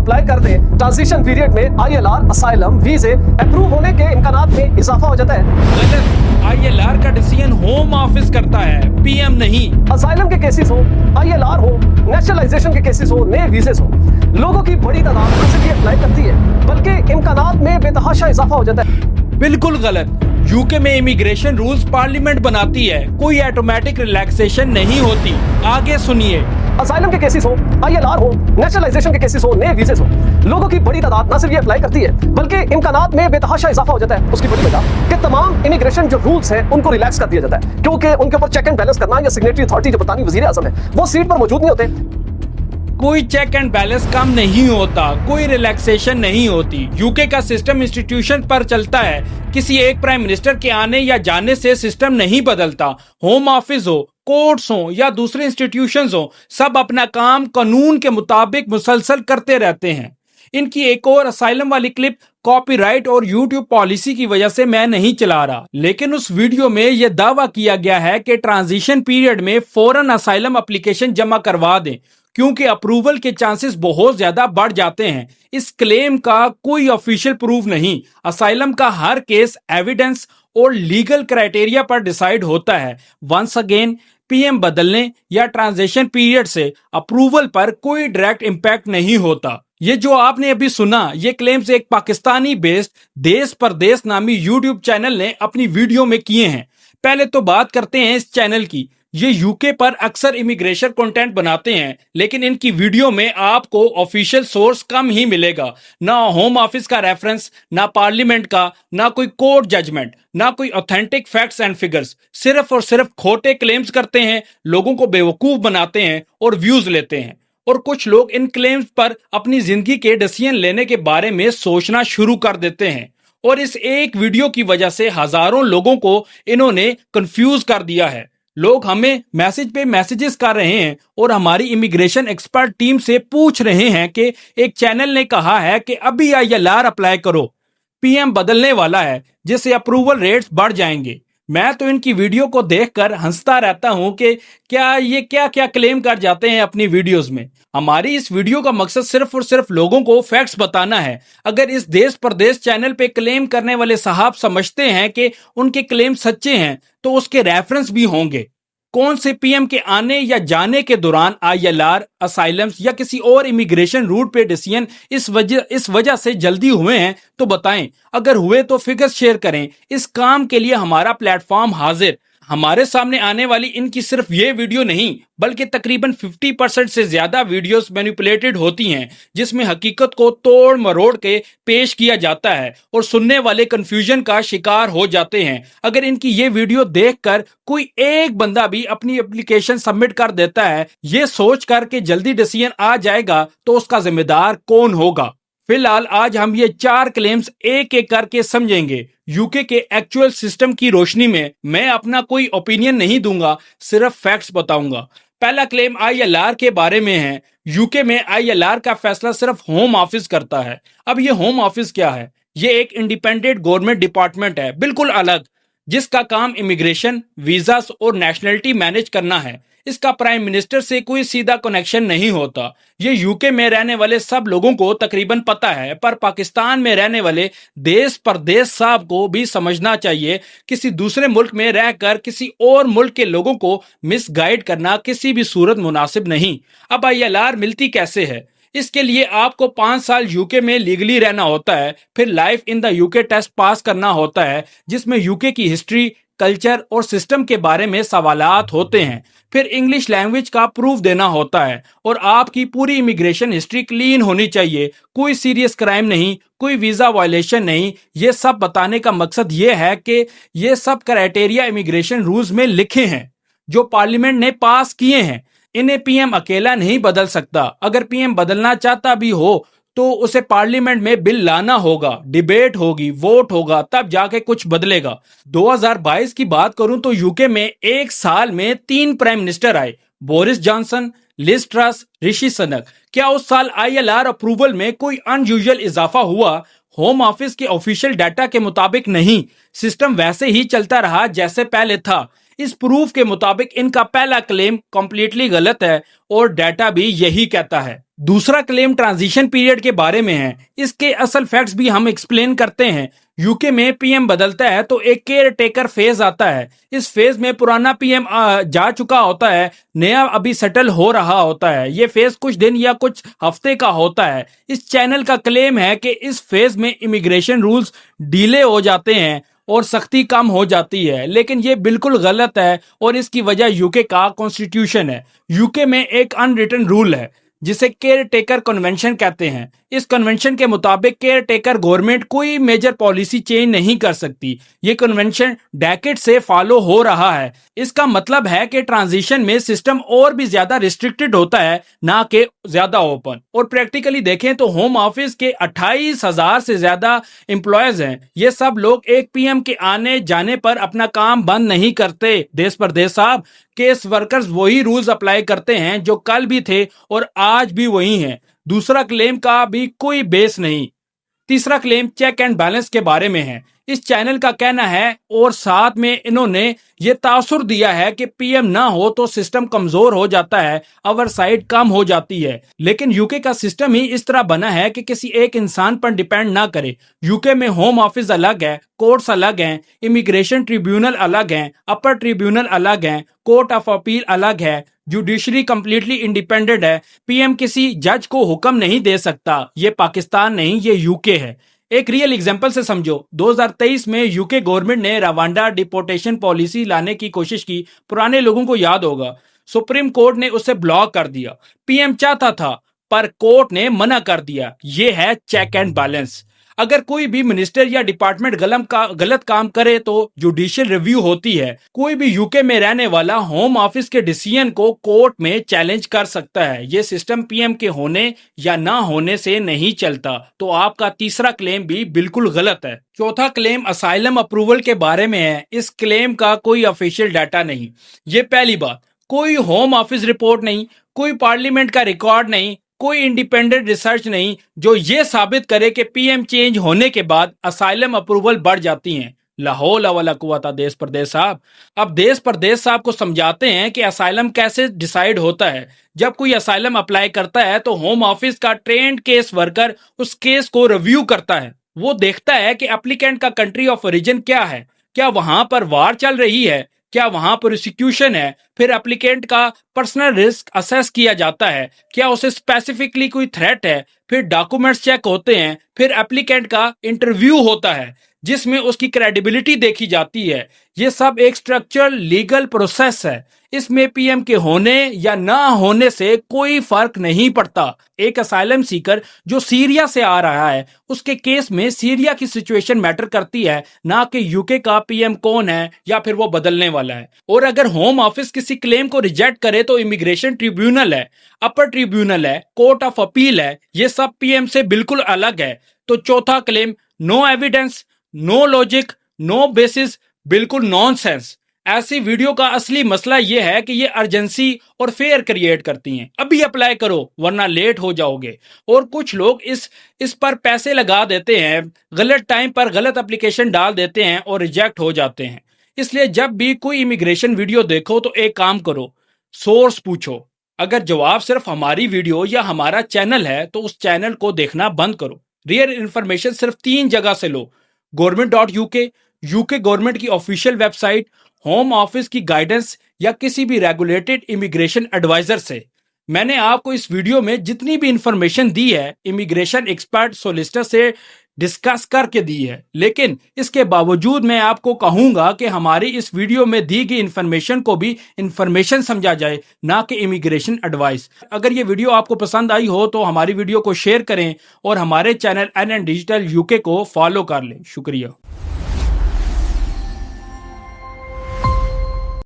Apply कर दे, transition period में ILR, asylum, वीजे approve होने के इम्कानात में इजाफा हो जाता है। गलत। ILR का डिसीजन होम ऑफिस करता है, PM नहीं। असाइलम के केसेस हो, ILR हो, नेशनलाइजेशन के केसेस हो, नए वीजेस हो, लोगों की बड़ी तादाद न सिर्फ अप्लाई करती है बल्कि इम्कानात में बेतहाशा इजाफा हो जाता है। बिल्कुल गलत। यूके में इमिग्रेशन रूल्स पार्लियामेंट बनाती है, कोई ऑटोमेटिक रिलैक्सेशन नहीं होती। आगे सुनिए। असाइलम के केसेस हो, ILR हो, नेशनलाइजेशन के केसेस हो, नए वीजेस हो, लोगों की बड़ी तादाद न सिर्फ अप्लाई करती है बल्कि इम्कानात में बेतहाशा इजाफा हो जाता है। उसकी बड़ी वजह कि तमाम इमिग्रेशन जो रूल्स हैं उनको रिलैक्स कर दिया जाता है, क्योंकि उनके ऊपर चेक एंड बैलेंस करना या सिग्नेटरी अथॉरिटी जो बरतानी वजीर आजम है वो सीट पर मौजूद नहीं होते। कोई चेक एंड बैलेंस कम नहीं होता, कोई रिलैक्सेशन नहीं होती। यूके का सिस्टम इंस्टीट्यूशन पर चलता है, किसी एक प्राइम मिनिस्टर के आने या जाने से सिस्टम नहीं बदलता। होम ऑफिस हो, कोर्ट्स हो या दूसरे इंस्टीट्यूशंस हो, सब अपना काम कानून के मुताबिक मुसलसल करते रहते हैं। इनकी एक और असाइलम वाली क्लिप कॉपीराइट और यूट्यूब पॉलिसी की वजह से मैं नहीं चला रहा, लेकिन उस वीडियो में यह दावा किया गया है कि ट्रांजिशन पीरियड में फौरन असाइलम एप्लीकेशन जमा करवा दें, क्योंकि अप्रूवल के चांसेस बहुत ज्यादा बढ़ जाते हैं। इस क्लेम का कोई ऑफिशियल प्रूफ नहीं। असाइलम का हर केस एविडेंस और लीगल क्राइटेरिया पर डिसाइड होता है। वंस अगेन, PM बदलने या ट्रांजिशन पीरियड से अप्रूवल पर कोई डायरेक्ट इंपैक्ट नहीं होता। ये जो आपने अभी सुना, ये क्लेम्स एक पाकिस्तानी बेस्ड देश परदेश नामी यूट्यूब चैनल ने अपनी वीडियो में किए हैं। पहले तो बात करते हैं इस चैनल की। ये यूके पर अक्सर इमिग्रेशन कंटेंट बनाते हैं, लेकिन इनकी वीडियो में आपको ऑफिशियल सोर्स कम ही मिलेगा। ना होम ऑफिस का रेफरेंस, ना पार्लियामेंट का, ना कोई कोर्ट जजमेंट, ना कोई ऑथेंटिक फैक्ट्स एंड फिगर्स। सिर्फ और सिर्फ खोटे क्लेम्स करते हैं, लोगों को बेवकूफ बनाते हैं और व्यूज लेते हैं। और कुछ लोग इन क्लेम्स पर अपनी जिंदगी के डिसीजन लेने के बारे में सोचना शुरू कर देते हैं, और इस एक वीडियो की वजह से हजारों लोगों को इन्होंने कंफ्यूज कर दिया है। लोग हमें मैसेज पे मैसेजेस कर रहे हैं और हमारी इमिग्रेशन एक्सपर्ट टीम से पूछ रहे हैं कि एक चैनल ने कहा है कि अभी ILR अप्लाई करो, PM बदलने वाला है जिससे अप्रूवल रेट्स बढ़ जाएंगे। मैं तो इनकी वीडियो को देखकर हंसता रहता हूं कि ये क्या क्या क्लेम कर जाते हैं अपनी वीडियोस में। हमारी इस वीडियो का मकसद सिर्फ और सिर्फ लोगों को फैक्ट्स बताना है। अगर इस देश परदेश चैनल पे क्लेम करने वाले साहब समझते हैं कि उनके क्लेम सच्चे हैं तो उसके रेफरेंस भी होंगे। कौन से PM के आने या जाने के दौरान ILR, असाइलम्स या किसी और इमिग्रेशन रूट पे डिसीजन इस वजह से जल्दी हुए हैं तो बताएं। अगर हुए तो फिगर्स शेयर करें। इस काम के लिए हमारा प्लेटफॉर्म हाजिर। हमारे सामने आने वाली इनकी सिर्फ ये वीडियो नहीं बल्कि तकरीबन 50% से ज्यादा वीडियोस मैनिपुलेटेड होती हैं, जिसमें हकीकत को तोड़ मरोड़ के पेश किया जाता है और सुनने वाले कंफ्यूजन का शिकार हो जाते हैं। अगर इनकी ये वीडियो देखकर कोई एक बंदा भी अपनी एप्लीकेशन सबमिट कर देता है ये सोच कर के जल्दी डिसीजन आ जाएगा तो उसका जिम्मेदार कौन होगा। फिलहाल आज हम ये 4 क्लेम्स एक एक करके समझेंगे। यूके के एक्चुअल सिस्टम की रोशनी में मैं अपना कोई ओपिनियन नहीं दूंगा, सिर्फ फैक्ट्स बताऊंगा। पहला क्लेम ILR के बारे में है। यूके में ILR का फैसला सिर्फ होम ऑफिस करता है। अब ये होम ऑफिस क्या है? ये एक इंडिपेंडेंट गवर्नमेंट डिपार्टमेंट है, बिल्कुल अलग, जिसका काम इमिग्रेशन, वीजास और नेशनलिटी मैनेज करना है। इसका प्राइम मिनिस्टर से कोई सीधा कनेक्शन नहीं होता। ये यूके में रहने वाले सब लोगों को तकरीबन पता है, पर पाकिस्तान में रहने वाले देश परदेश साहब को भी समझना चाहिए। किसी दूसरे मुल्क में रहकर किसी और मुल्क के लोगों को मिसगाइड करना किसी भी सूरत मुनासिब नहीं। अब ILR मिलती कैसे है? इसके लिए आपको 5 साल यूके में लीगली रहना होता है, फिर life in the UK test pass करना होता है जिसमें यूके की हिस्ट्री, कल्चर और सिस्टम के बारे में सवालात होते हैं। फिर इंग्लिश लैंग्वेज का प्रूफ देना होता है और आपकी पूरी इमिग्रेशन हिस्ट्री क्लीन होनी चाहिए, कोई सीरियस क्राइम नहीं, कोई वीजा वायलेशन नहीं। ये सब बताने का मकसद ये है कि ये सब क्राइटेरिया इमिग्रेशन रूल्स में लिखे हैं जो पार्लियामेंट ने पास किए हैं। इन्हें PM अकेला नहीं बदल सकता। अगर PM बदलना चाहता भी हो तो उसे पार्लियामेंट में बिल लाना होगा, डिबेट होगी, वोट होगा, तब जाके कुछ बदलेगा। 2022 की बात करूं तो यूके में एक साल में 3 प्राइम मिनिस्टर आए, Boris Johnson, Liz truss, Rishi Sunak. क्या उस साल ILR अप्रूवल में कोई अनयूजुअल इजाफा हुआ? होम ऑफिस के ऑफिशियल डाटा के मुताबिक नहीं। सिस्टम वैसे ही चलता रहा जैसे पहले था। इस प्रूफ के मुताबिक इनका पहला क्लेम कंप्लीटली गलत है और डाटा भी यही कहता है। दूसरा क्लेम ट्रांजिशन पीरियड के बारे में है। इसके असल फैक्ट्स भी हम एक्सप्लेन करते हैं। यूके में पीएम बदलता है तो एक केयर टेकर फेज आता है। इस फेज में पुराना पीएम जा चुका होता है, नया अभी सेटल हो रहा होता है। ये फेज कुछ दिन या कुछ हफ्ते का होता है। इस चैनल का क्लेम है कि इस फेज में इमिग्रेशन रूल्स डिले हो जाते हैं और सख्ती कम हो जाती है, लेकिन ये बिल्कुल गलत है और इसकी वजह यूके का कॉन्स्टिट्यूशन है। यूके में एक अनरिटन रूल है जिसे केयर टेकर कन्वेंशन कहते हैं। इस कन्वेंशन के मुताबिक केयर टेकर गवर्नमेंट कोई मेजर पॉलिसी चेंज नहीं कर सकती। ये कन्वेंशन डेकेड से फॉलो हो रहा है। इसका मतलब है कि ट्रांजिशन में सिस्टम और भी ज्यादा रिस्ट्रिक्टेड होता है, ना कि ज्यादा ओपन। और प्रैक्टिकली देखें तो होम ऑफिस के 28,000 से ज्यादा एम्प्लॉयज हैं। ये सब लोग एक पीएम के आने जाने पर अपना काम बंद नहीं करते। देश परदेश साहब, केस वर्कर्स वही रूल्स अप्लाई करते हैं जो कल भी थे और आज भी वही हैं। दूसरा क्लेम का भी कोई बेस नहीं। तीसरा क्लेम चेक एंड बैलेंस के बारे में है। इस चैनल का कहना है और साथ में इन्होंने ये तासुर दिया है कि पीएम ना हो तो सिस्टम कमजोर हो जाता है, ओवरसाइट कम हो जाती है। लेकिन यूके का सिस्टम ही इस तरह बना है कि किसी एक इंसान पर डिपेंड ना करे। यूके में होम ऑफिस अलग है, कोर्ट्स अलग हैं, इमिग्रेशन ट्रिब्यूनल अलग हैं, अपर ट्रिब्यूनल अलग हैं, कोर्ट ऑफ अपील अलग है, जुडिशरी कंप्लीटली इंडिपेंडेंट है। पीएम किसी जज को हुक्म नहीं दे सकता। ये पाकिस्तान नहीं, ये यूके है। एक रियल एग्जांपल से समझो। 2023 में यूके गवर्नमेंट ने रवांडा डिपोर्टेशन पॉलिसी लाने की कोशिश की। पुराने लोगों को याद होगा, सुप्रीम कोर्ट ने उसे ब्लॉक कर दिया। पीएम चाहता था पर कोर्ट ने मना कर दिया। ये है चेक एंड बैलेंस। अगर कोई भी मिनिस्टर या डिपार्टमेंट गलत काम करे तो जुडिशियल रिव्यू होती है। कोई भी यूके में रहने वाला होम ऑफिस के डिसीजन को कोर्ट में चैलेंज कर सकता है। ये सिस्टम पीएम के होने या ना होने से नहीं चलता। तो आपका तीसरा क्लेम भी बिल्कुल गलत है। चौथा क्लेम असाइलम अप्रूवल के बारे में है। इस क्लेम का कोई ऑफिशियल डाटा नहीं। ये पहली बात। कोई होम ऑफिस रिपोर्ट नहीं, कोई पार्लियामेंट का रिकॉर्ड नहीं, कोई इंडिपेंडेंट रिसर्च नहीं जो ये साबित करे कि पीएम चेंज होने के बाद असाइलम अप्रूवल बढ़ जाती हैं। लाहौल वला कुव्वता देश परदेश साहब। अब देश परदेश साहब को समझाते हैं कि असाइलम कैसे डिसाइड होता है। जब कोई असाइलम अप्लाई करता है तो होम ऑफिस का ट्रेंड केस वर्कर उस केस को रिव्यू करता है। वो देखता है कि एप्लीकेंट का कंट्री ऑफ ओरिजिन क्या है, क्या वहां पर वार चल रही है, क्या वहां प्रोसिक्यूशन है। फिर एप्लीकेंट का पर्सनल रिस्क असेस किया जाता है, क्या उसे स्पेसिफिकली कोई थ्रेट है। फिर डॉक्यूमेंट्स चेक होते हैं। फिर एप्लीकेंट का इंटरव्यू होता है जिसमें उसकी क्रेडिबिलिटी देखी जाती है। ये सब एक स्ट्रक्चरल लीगल प्रोसेस है। इसमें पीएम के होने या ना होने से कोई फर्क नहीं पड़ता। एक असाइलम सीकर जो सीरिया से आ रहा है, उसके केस में सीरिया की सिचुएशन मैटर करती है, ना कि यूके का पीएम कौन है या फिर वो बदलने वाला है। और अगर होम ऑफिस किसी क्लेम को रिजेक्ट करे तो इमिग्रेशन ट्रिब्यूनल है, अपर ट्रिब्यूनल है, कोर्ट ऑफ अपील है। ये सब पीएम से बिल्कुल अलग है। तो चौथा claim no evidence, no logic, no basis, बिल्कुल नॉनसेंस। ऐसी वीडियो का असली मसला यह है कि ये अर्जेंसी और फेयर क्रिएट करती हैं। अभी अप्लाई करो वरना लेट हो जाओगे। और कुछ लोग इस पर पैसे लगा देते हैं, गलत टाइम पर गलत एप्लीकेशन डाल देते हैं और रिजेक्ट हो जाते हैं। इसलिए जब भी कोई इमिग्रेशन वीडियो देखो तो एक काम करो, सोर्स पूछो। अगर जवाब सिर्फ हमारी वीडियो या हमारा चैनल है तो उस चैनल को देखना बंद करो। रियल इंफॉर्मेशन सिर्फ 3 जगह से लो: government.uk, यूके गवर्नमेंट की ऑफिशियल वेबसाइट, होम ऑफिस की गाइडेंस या किसी भी रेगुलेटेड इमिग्रेशन एडवाइजर से। मैंने आपको इस वीडियो में जितनी भी इंफॉर्मेशन दी है इमिग्रेशन एक्सपर्ट सोलिसिटर से डिस्कस करके दी है, लेकिन इसके बावजूद मैं आपको कहूंगा कि हमारी इस वीडियो में दी गई इंफॉर्मेशन को भी इंफॉर्मेशन समझा जाए, ना कि इमिग्रेशन एडवाइस। अगर ये वीडियो आपको पसंद आई हो तो हमारी वीडियो को शेयर करें और हमारे चैनल NN डिजिटल यूके को फॉलो कर लें। शुक्रिया।